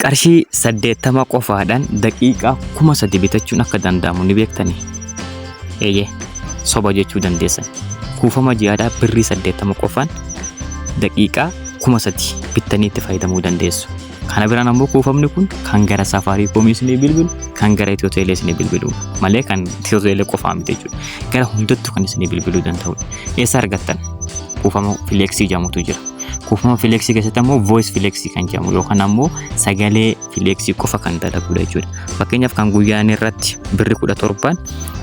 qarshii 80 qofaadhaan daqiiqaa 1000 bitachuun akka danda'amu ni beektanii? Eeyyee soba jechuu dandeessan. Kuufama ji'aadhaa birrii 80 qofaan daqiiqaa 1000 bittanii itti fayyadamuu dandeessu. Kana biraan ammoo kuufamni kun kan gara Safaariikoomii isinii bilbilu, kan gara Itiyoo Teelee isinii bilbilu malee kan Itiyoo Teelee qofaa miti jechuudha. Gara hundattuu kan isinii bilbiluu danda'udha. Eessa argattan? Kuufama Fileeksii jedhamutu jira. Kuufama Fileeksii keessatti ammoo Voice Fileeksii kan jedhamu yookaan ammoo sagalee Fileeksii qofa kan dalagudha jechuudha. Fakkeenyaaf kan guyyaan irratti birri 17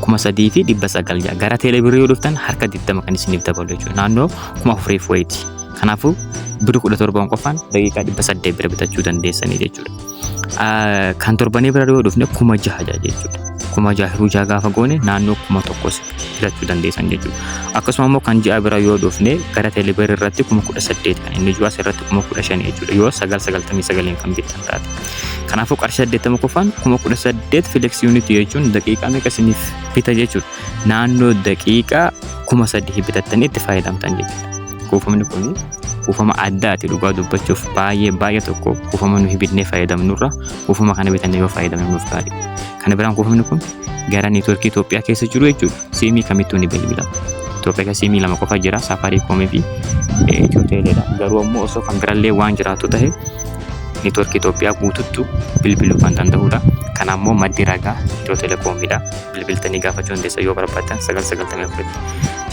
3,900 gara Teelee birrii yoo dhuftan harka 20 kan isiniif dabalu jechuudha. Naannoo 4,000 wayiiti. Kanaafuu birri 17 qofaan daqiiqaa 800 bira bitachuu dandeessanii jechuudha. Kan torbanii bira yoo dhufne 6,000 jechuudha. 6,000 gaafa goone naannoo 1,000 bitachuu dandeessan jechuudha. Akkasuma immoo kan ji'a bira yoo dhufne gara Teelee birrii irratti 18,000 kan inni ji'a irratti 15,000 jechuudha. Yoo 999 kan bittan taate. Kanaafuu qarshii 80 qofaan 18,000 Fileeksii yuunitii jechuun daqiiqaa meeqa isiniif bita jechuudha. Naannoo daqiiqaa 3,000 bitattanii itti fayyadamtan jechuudha. Kuufamni kun kuufama addaati dhugaa dubbachuuf baay'ee tokko kuufama nuyi bitnee fayyadamnurra kuufama kana bitannee yoo fayyadamnuuf gaariidha. Kana biraan kuufamni kun gara neetwoorkii Itoophiyaa keessa jiru jechuudha. Siimii kamittuu ni bilbilama. Itoophiyaa keessa siimii 2 qofa jira, Safaariikoomii fi Itiyoo Teeleedha. Garuu ammoo osoo kan birallee waan jiraatu ta'e neetwoorkii Itoophiyaa guutuutti bilbiluu kan danda'udha. Kana ammoo maddi ragaa Itiyoo Teelekoomiidha. Bilbiltanii gaafachuu dandeessan yoo barbaadan 994.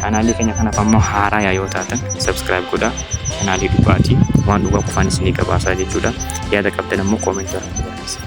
Chaanaalii keenya kanaaf ammoo haaraa yoo taatan subscribe godhaa. Chaanaalii dhugaatii waan dhugaa qofaan isinii gabaasaa jechuudha. Yaada qabdan ammoo koomentii irratti barreessaa.